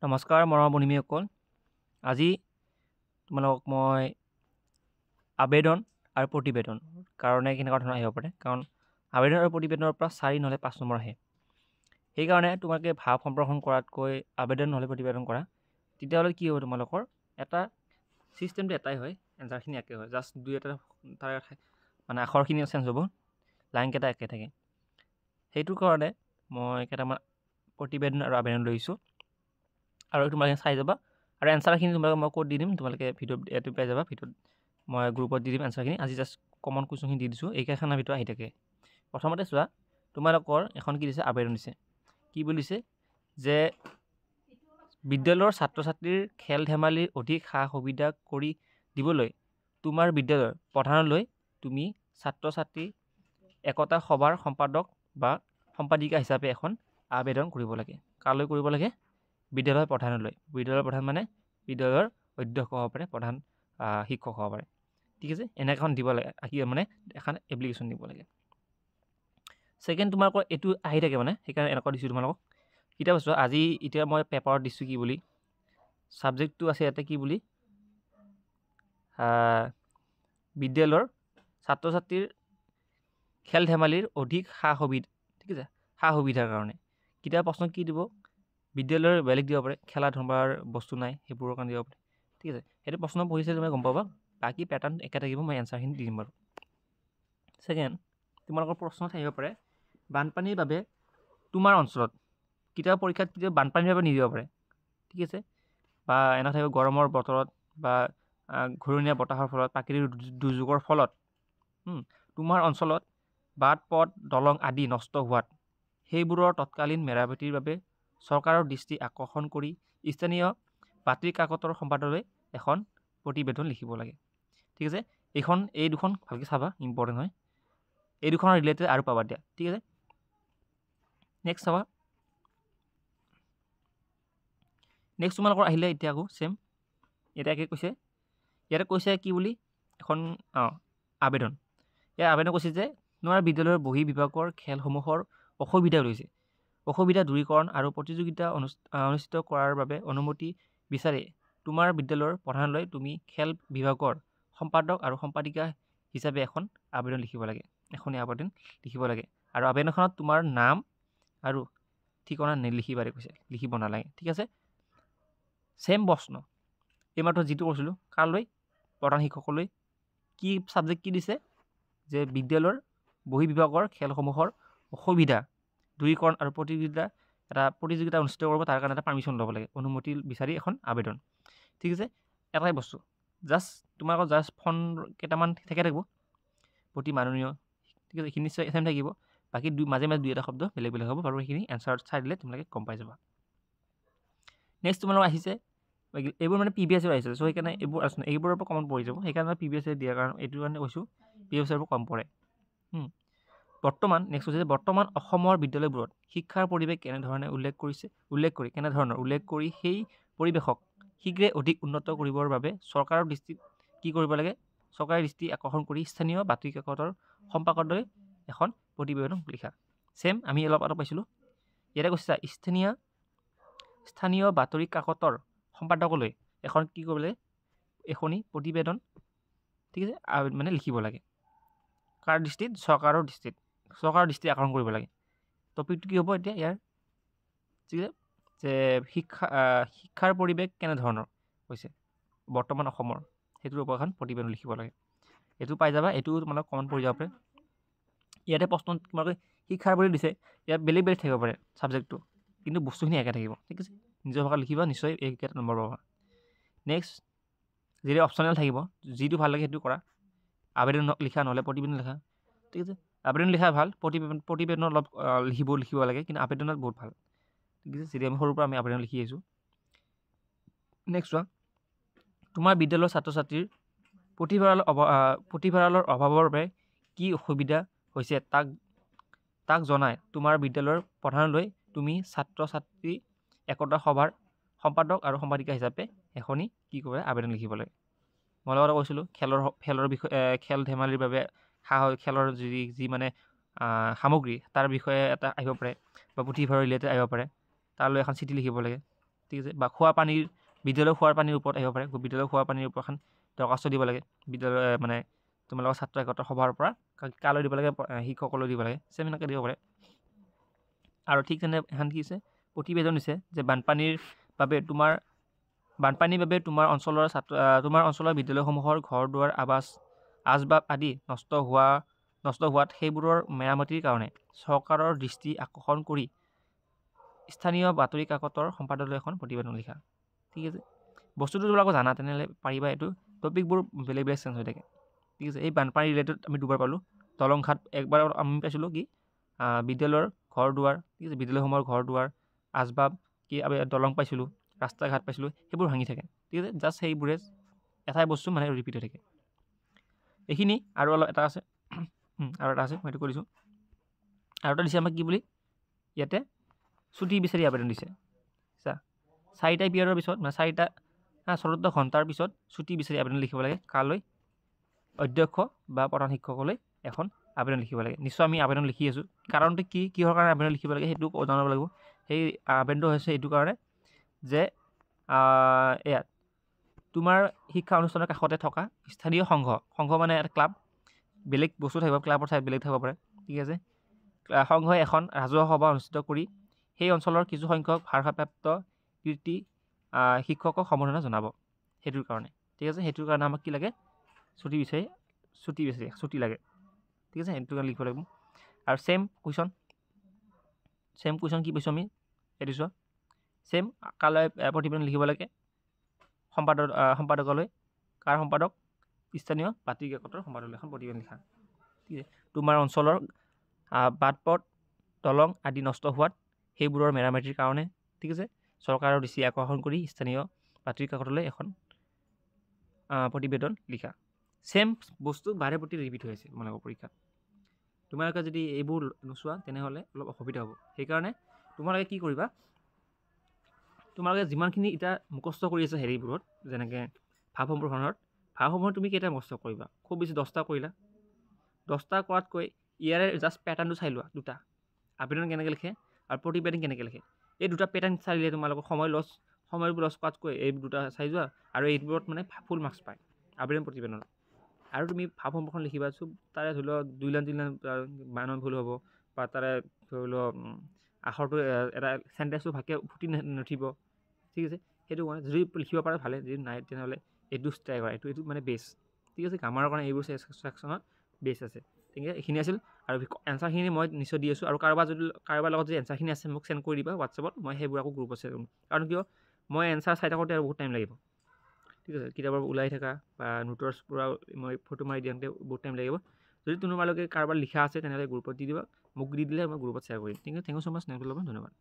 নমস্কাৰ মৰমৰ বন্ধুসকল। আজি তোমালোকক মই আবেদন আৰু প্ৰতিবেদন কাৰণে কেনেকুৱা ধৰণৰ আহিব পাৰে, কাৰণ আবেদন আৰু প্ৰতিবেদনৰ পৰা 4 নহ'লে 5 নম্বৰ আহে। সেইকাৰণে তোমালোকে ভাৱ সম্প্ৰসাৰণ কৰাতকৈ আবেদন নহ'লে প্ৰতিবেদন কৰা, তেতিয়াহ'লে কি হ'ব, তোমালোকৰ এটা ছিষ্টেমটো এটাই হয়, এনচাৰখিনি একে হয়, জাষ্ট দুই এটা তাৰ মানে আখৰখিনি চেঞ্জ হ'ব, লাইনকেইটা একে থাকে। সেইটোৰ কাৰণে মই কেইটামান প্ৰতিবেদন আৰু আবেদন লৈছোঁ আৰু তোমালোকে চাই যাবা, আৰু এনচাৰখিনি তোমালোকে মই ক'ত দি দিম, তোমালোকে ভিডিঅ'ত ইয়াতে পাই যাবা। ভিডিঅ'ত মই গ্ৰুপত দি দিম এনচাৰখিনি। আজি জাষ্ট কমন কুৱেশ্যনখিনি দি দিছোঁ, এইকেইখনৰ ভিতৰত আহি থাকে। প্ৰথমতে চোৱা, তোমালোকৰ এখন কি দিছে, আবেদন দিছে। কি বুলিছে যে বিদ্যালয়ৰ ছাত্ৰ ছাত্ৰীৰ খেল ধেমালিৰ অধিক সা সুবিধা কৰি দিবলৈ তোমাৰ বিদ্যালয়ৰ প্ৰধানলৈ তুমি ছাত্ৰ ছাত্ৰী একতা সভাৰ সম্পাদক বা সম্পাদিকা হিচাপে এখন আবেদন কৰিব লাগে। কালৈ কৰিব লাগে? বিদ্যালয়ৰ প্ৰধানলৈ। বিদ্যালয়ৰ প্ৰধান মানে বিদ্যালয়ৰ অধ্যক্ষ হ'ব পাৰে, প্ৰধান শিক্ষক হ'ব পাৰে। ঠিক আছে, এনেখন দিব লাগে, মানে এখন এপ্লিকেশ্যন দিব লাগে। ছেকেণ্ড, তোমালোকৰ এইটো আহি থাকে, মানে সেইকাৰণে এনেকুৱা দিছোঁ তোমালোকক। কিতাপ চোৱা, আজি এতিয়া মই পেপাৰত দিছোঁ কি বুলি, ছাবজেক্টটো আছে ইয়াতে কি বুলি, বিদ্যালয়ৰ ছাত্ৰ ছাত্ৰীৰ খেল ধেমালিৰ অধিক সা সুবিধা, ঠিক আছে, সা সুবিধাৰ কাৰণে। কিতাপ প্ৰশ্ন কি দিব, বিদ্যালয়ৰ বেলেগ দিব পাৰে, খেলা ধূলাৰ বস্তু নাই সেইবোৰৰ কাৰণে দিব পাৰে। ঠিক আছে, সেইটো প্ৰশ্ন পঢ়িছে তুমি গম পাবা, বাকী পেটাৰ্ণ একে থাকিব, মই এনচাৰখিনি দি দিম বাৰু। ছেকেণ্ড, তোমালোকৰ প্ৰশ্নত আহিব পাৰে বানপানীৰ বাবে তোমাৰ অঞ্চলত, কেতিয়াবা পৰীক্ষাত কেতিয়াবা বানপানীৰ বাবে নিদিব পাৰে। ঠিক আছে, বা এনে থাকিব গৰমৰ বতৰত বা ঘূৰণীয়া বতাহৰ ফলত, প্ৰাকৃতিক দুৰ্যোগৰ ফলত তোমাৰ অঞ্চলত বাট পথ দলং আদি নষ্ট হোৱাত সেইবোৰৰ তৎকালীন মেৰামতিৰ বাবে চৰকাৰৰ দৃষ্টি আকৰ্ষণ কৰি স্থানীয় বাতৰি কাকতৰ সম্পাদকলৈ এখন প্ৰতিবেদন লিখিব লাগে। ঠিক আছে, এই দুখন ভালকৈ চাবা, ইম্পৰ্টেণ্ট হয়। এই দুখনৰ ৰিলেটেড আৰু পাবা দিয়া। ঠিক আছে, নেক্সট চাবা। নেক্সট তোমালোকৰ আহিলে এতিয়া আকৌ ছেম, ইয়াতে কৈছে, কি বুলি এখন আবেদন। ইয়াৰ আবেদন কৈছে যে তোমাৰ বিদ্যালয়ৰ বহী বিভাগৰ খেলসমূহৰ অসুবিধা দূৰীকৰণ আৰু প্ৰতিযোগিতা অনুষ্ঠিত কৰাৰ বাবে অনুমতি বিচাৰি তোমাৰ বিদ্যালয়ৰ প্ৰধানলৈ তুমি খেল বিভাগৰ সম্পাদক আৰু সম্পাদিকা হিচাপে এখন আবেদন লিখিব লাগে। আৰু আবেদনখনত তোমাৰ নাম আৰু ঠিকনা নিলিখিবাৰে কৈছে, লিখিব নালাগে। ঠিক আছে, ছেম প্ৰশ্ন এইমাত্ৰ যিটো কৈছিলোঁ, কালৈ? প্ৰধান শিক্ষকলৈ। কি ছাবজেক্ট কি দিছে, যে বিদ্যালয়ৰ বহী বিভাগৰ খেলসমূহৰ অসুবিধা দূৰীকৰণ আৰু প্ৰতিযোগিতা অনুষ্ঠিত কৰিব, তাৰ কাৰণে এটা পাৰ্মিশ্যন ল'ব লাগে, অনুমতি বিচাৰি এখন আবেদন। ঠিক আছে, এটাই বস্তু, তোমালোকৰ জাষ্ট ফোন কেইটামান থাকে থাকিব প্ৰতি মাননীয়। ঠিক আছে, এইখিনি ছেম থাকিব, বাকী মাজে মাজে দুই এটা শব্দ বেলেগ বেলেগ হ'ব বাৰু, সেইখিনি এনচাৰত চাই দিলে তোমালোকে গম পাই যাবা। নেক্সট তোমালোকৰ আহিছে, এইবোৰ মানে PBSC আহিছে, চ' সেইকাৰণে এইবোৰৰ পৰা কমন পৰি যাব, সেইকাৰণে PBSC দিয়াৰ কাৰণে এইটো কাৰণে কৈছোঁ, PBSCৰ পৰা কম পৰে। নেক্সট হৈছে বৰ্তমান অসমৰ বিদ্যালয়বোৰত শিক্ষাৰ পৰিৱেশ কেনেধৰণে উল্লেখ কৰি সেই পৰিৱেশক শীঘ্ৰে অধিক উন্নত কৰিবৰ বাবে চৰকাৰৰ দৃষ্টিত কি কৰিব লাগে, চৰকাৰৰ দৃষ্টি আকৰ্ষণ কৰি স্থানীয় বাতৰি কাকতৰ সম্পাদকলৈ এখন প্ৰতিবেদন লিখা। ছেম আমি অলপ পাইছিলোঁ, ইয়াতে কৈছে স্থানীয় বাতৰি কাকতৰ সম্পাদকলৈ এখন কি কৰিব লাগে, এখনি প্ৰতিবেদন। ঠিক আছে, মানে লিখিব লাগে, কাৰ দৃষ্টিত? চৰকাৰৰ দৃষ্টি আকৰ্ষণ কৰিব লাগে। টপিকটো কি হ'ব এতিয়া ইয়াৰ? ঠিক আছে, যে শিক্ষাৰ পৰিৱেশ কেনেধৰণৰ হৈছে বৰ্তমান অসমৰ, সেইটোৰ ওপৰত এখন প্ৰতিবেদন লিখিব লাগে। এইটো পাই যাবা, এইটো তোমালোক কমন পৰি যাব পাৰে। ইয়াতে প্ৰশ্ন তোমালোকে শিক্ষাৰ পৰিৱেশ দিছে, ইয়াত বেলেগ বেলেগ থাকিব পাৰে ছাবজেক্টটো, কিন্তু বস্তুখিনি একে থাকিব। ঠিক আছে, নিজৰ ভাষাত লিখিবা, নিশ্চয় এইকেইটা নম্বৰ পাবা। নেক্সট, যিটো অপশ্যনেল থাকিব, যিটো ভাল লাগে সেইটো কৰা, আবেদন লিখা নহ'লে প্ৰতিবেদন লিখা। ঠিক আছে, আবেদন লিখা ভাল, প্ৰতিবেদন অলপ লিখিব লাগে, কিন্তু আবেদনত বহুত ভাল। ঠিক আছে, যেতিয়া আমি সৰুৰ পৰা আমি আবেদন লিখি আহিছোঁ। নেক্সট চোৱা, তোমাৰ বিদ্যালয়ৰ ছাত্ৰ ছাত্ৰীৰ পুথিভঁৰালৰ অভাৱৰ বাবে কি অসুবিধা হৈছে তাক জনাই তোমাৰ বিদ্যালয়ৰ প্ৰধানলৈ তুমি ছাত্ৰ ছাত্ৰী একতা সভাৰ সম্পাদক আৰু সম্পাদিকা হিচাপে এখনি কি কৰে, আবেদন লিখিব লাগে। মই লগতে কৈছিলোঁ খেলৰ বিষয়ে, খেল ধেমালিৰ বাবে খেলৰ যি মানে সামগ্ৰী, তাৰ বিষয়ে এটা আহিব পাৰে, বা পুথিভঁৰাল ৰিলেটেড আহিব পাৰে, তালৈ এখন চিঠি লিখিব লাগে। ঠিক আছে, বা খোৱা পানীৰ বিদ্যালয়ৰ খোৱাৰ পানীৰ ওপৰত আহিব পাৰে। বিদ্যালয়ৰ খোৱা পানীৰ ওপৰত এখন দৰখাস্ত দিব লাগে বিদ্যালয় মানে তোমালোকৰ ছাত্ৰ একতাৰ সভাৰ পৰা কালৈ দিব লাগে, শিক্ষকলৈ দিব লাগে, চেম এনেকৈ দিব পাৰে। আৰু ঠিক তেনে এখন কি আছে প্ৰতিবেদন দিছে যে বানপানীৰ বাবে তোমাৰ অঞ্চলৰ বিদ্যালয়সমূহৰ ঘৰ দুৱাৰ আচবাব আদি নষ্ট হোৱাত সেইবোৰৰ মেৰামতিৰ কাৰণে চৰকাৰৰ দৃষ্টি আকৰ্ষণ কৰি স্থানীয় বাতৰি কাকতৰ সম্পাদকলৈ এখন প্ৰতিবেদন লিখা। ঠিক আছে, বস্তুটো তোমালোকে জানা তেনেহ'লে পাৰিবা। এইটো টপিকবোৰ বেলেগ বেলেগ চেঞ্জ হৈ থাকে। ঠিক আছে, এই বানপানী ৰিলেটেড আমি দুবাৰ পালোঁ। দলং ঘাট একবাৰ আমি পাইছিলোঁ কি বিদ্যালয়ৰ ঘৰ দুৱাৰ, ঠিক আছে, বিদ্যালয়সমূহৰ ঘৰ দুৱাৰ আচবাব কি আমি দলং পাইছিলোঁ, ৰাস্তা ঘাট পাইছিলোঁ, সেইবোৰ ভাঙি থাকে। ঠিক আছে, জাষ্ট সেইবোৰে এটাই বস্তু মানে ৰিপিট হৈ থাকে। এইখিনি আৰু অলপ এটা আছে মই এইটো কৰিছোঁ। আৰু এটা দিছে আমাক কি বুলি ইয়াতে ছুটি বিচাৰি আবেদন দিছে। 4টা পিৰিয়ডৰ পিছত মানে 4টা ঘণ্টাৰ পিছত ছুটি বিচাৰি আবেদন লিখিব লাগে। কালৈ? অধ্যক্ষ বা প্ৰধান শিক্ষকলৈ এখন আবেদন লিখিব লাগে। নিশ্চয় আমি আবেদন লিখি আছোঁ। কাৰণটো কিহৰ কাৰণে আবেদন লিখিব লাগে সেইটো জনাব লাগিব। সেই আবেদনটো হৈছে এইটো কাৰণে যে এয়া তোমাৰ শিক্ষা অনুষ্ঠানৰ কাষতে থকা স্থানীয় সংঘ মানে এটা ক্লাব, বেলেগ বস্তু থাকিব, ক্লাবৰ ঠাইত বেলেগ থাকিব পাৰে। ঠিক আছে, সংঘই এখন ৰাজহুৱা সভা অনুষ্ঠিত কৰি সেই অঞ্চলৰ কিছু সংখ্যক ভাৰপ্ৰাপ্ত কৃতি শিক্ষকক সম্বৰ্ধনা জনাব। সেইটোৰ কাৰণে। ঠিক আছে, সেইটোৰ কাৰণে আমাক কি লাগে? ছুটি লাগে। ঠিক আছে, সেইটো কাৰণে লিখিব লাগিব। আৰু ছেম কুৱেশ্যন কি পাইছোঁ আমি এইটো চোৱা। ছেম কালৈ প্ৰতিবেদন লিখিব লাগে? সম্পাদকলৈ। কাৰ সম্পাদক? স্থানীয় বাতৰি কাকতৰ সম্পাদকলৈ এখন প্ৰতিবেদন লিখা। ঠিক আছে, তোমাৰ অঞ্চলৰ বাট পথ দলং আদি নষ্ট হোৱাত সেইবোৰৰ মেৰামতিৰ কাৰণে, ঠিক আছে, চৰকাৰৰ দৃষ্টি আকৰ্ষণ কৰি স্থানীয় বাতৰি কাকতলৈ এখন প্ৰতিবেদন লিখা। ছেম বস্তু বাৰে প্ৰতি ৰিপিট হৈ আছে তোমালোকৰ পৰীক্ষাত। তোমালোকে যদি এইবোৰ নোচোৱা তেনেহ'লে অলপ অসুবিধা হ'ব। সেইকাৰণে তোমালোকে কি কৰিবা, তোমালোকে যিমানখিনি এতিয়া মুখস্থ কৰি আছে হেৰিবোৰত, যেনেকৈ ভাৱ সম্প্ৰসাৰণত তুমি কেইটা মুখস্থ কৰিবা? খুব বেছি 10টা কৰিলা। 10টা কৰাতকৈ ইয়াৰে জাষ্ট পেটাৰ্ণটো চাই লোৱা। দুটা আবেদন কেনেকৈ লিখে আৰু প্ৰতিবেদন কেনেকৈ লিখে, এই দুটা পেটাৰ্ণ চাই তোমালোকৰ সময়বোৰ লছ কৰাতকৈ এই দুটা চাই যোৱা। আৰু এইবোৰত মানে ফুল মাৰ্কছ পায় আবেদন প্ৰতিবেদনত। আৰু তুমি ভাৱ সম্প্ৰসাৰণ লিখিবা, চব তাৰে ধৰি লওক 2 লাইন 3 লাইন বানান ভুল হ'ব, বা তাৰে ধৰি লওক আখৰটো এটা চেণ্টেঞ্চটো ভালকৈ ফুটি নুঠিব। ঠিক আছে, সেইটো কাৰণে যদি লিখিব পাৰে ভালে, যদি নাই তেনেহ'লে এইটো ট্ৰাই কৰা। এইটো মানে বেছ। ঠিক আছে, গ্ৰামাৰৰ কাৰণে এইবোৰ ছেকশ্যনত বেছ আছে। ঠিক আছে, এইখিনি আছিল। আৰু এনচাৰখিনি মই নিশ্চয় দি আছোঁ। আৰু কাৰোবাৰ লগত যদি এনচাৰখিনি আছে মোক চেণ্ড কৰি দিবা হোৱাটছএপত। মই সেইবোৰ আকৌ গ্ৰুপত শ্বেয়াৰ কৰিম। কাৰণ কিয় মই এনচাৰ চাই থাকোঁতে আৰু বহুত টাইম লাগিব। ঠিক আছে, কিতাপৰ ওলাই থকা বা নোটৰ পৰা মই ফটো মাৰি দিওঁতে বহুত টাইম লাগিব। যদি তোমালোকে কাৰোবাৰ লিখা আছে তেনেহ'লে গ্ৰুপত দি দিবা। মোক দি দিলে মই গ্ৰুপত শ্বেয়াৰ কৰিম। ঠিক আছে, thank you so' much. Next ধন্যবাদ।